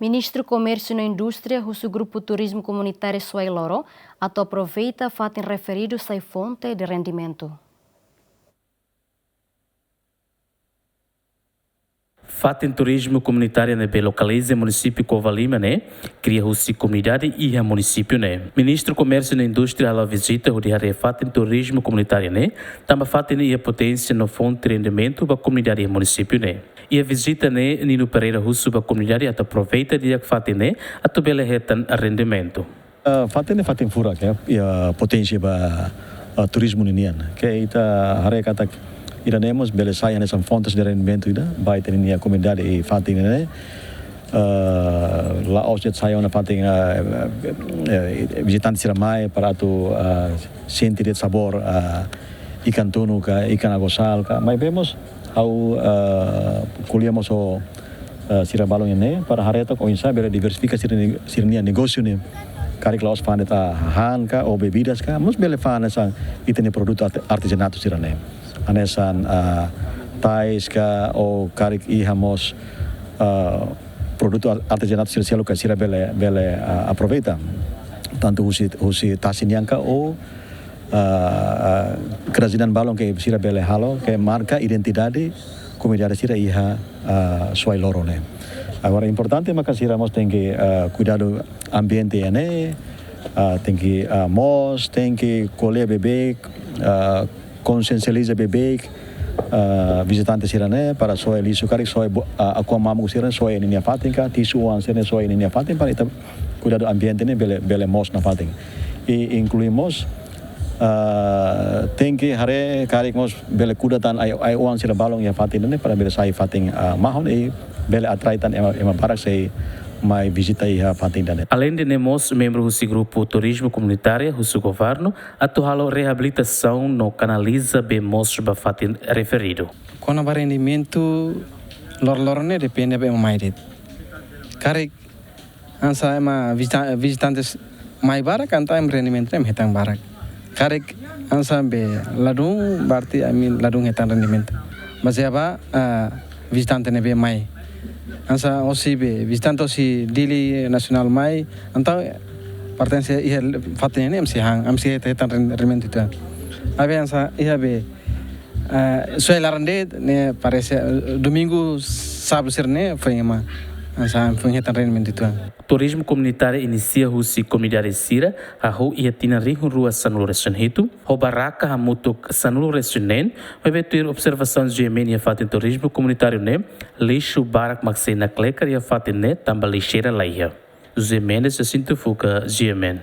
Ministro Comércio e Indústria, o Grupo Turismo Comunitário Suai Loro, aproveita fatem referido sai fonte de rendimento. Fatem turismo comunitário ne localiza município Covalima né cria a comunidade e a município né. Ministro Comércio e Indústria a visita o dia fatem turismo comunitário né também fatem a potência no fonte de rendimento para a comunidade e município né. E a visita né Nino Pereira Russo para a comunidade aproveita dia que fatem né bele retan rendimento. Fatem fura que a potência para turismo ninian que ita hari kata iremos bele saya nessas fontes de rendimento ida baik ini a comunidade e fatem né lá hoje saya na fatem visitantes ramai para tu sentir o sabor ikan tunu ka ikan agosal ka mas vemos au colhemos o sirabalong ini para hari itu kau insya bele diversifikasi sirnia negócio ne karik laos fan eta han ka ou bebidas ka mus bele fan essa itene produto artesanato sirane anesan tais ka ou karik ihamos produto artesanato sircialo ka sira bele aproveita tanto husi tasin yang ka ou kerajinan balong ke sira bele halo ke marca identidade comunidade sira iha Suai Loro ne. Agora importante maka siramos tem que cuidado ambiente né tem que mos tem que colher bebê consciencializa bebê visitante sirane para soe lisu kari soe aku mamu sirane soe ini fatin ka tisuan sirane soe ini fatin para itu cuidado ambiente ne bele mos na fatin e incluímos tem que hare kari mos bele kudatan ai uang sira balong ya fatin ne para bele sai fatin mahon e bele atraitan ema barak sei mai visita iha fatin danet. Além de nemos membro do grupo turismo comunitário do governo, atualo reabilitação no canaliza bem mostra fatin referido. Quando o rendimento lor-lorne depende bem mais det. Karek ansa ema visitantes mai barak anta em rendimento em hetang barak. Karek ansa be ladung berarti ladung hetang rendimento. Mas ya ba visitante ne be mai ansa osi be visitante osi dili nasional mai antau pertence iha fatin ne amsi hetang rendimento itu. Abe ansa iha be Suai larande ne parece domingo sábado sirne foi uma ansa foi rendimento itu. Turismo comunitário inicia a comunidade Sira, a rua e a tina rico rua Sanulo Resunhito, o barraca a muto Sanulo Resunen, vai ter observações de emenia fatem turismo comunitário ne, lixo barak maxena kleker e a fatem ne, também lixeira laia. Os emendas se sinto fuca de emen.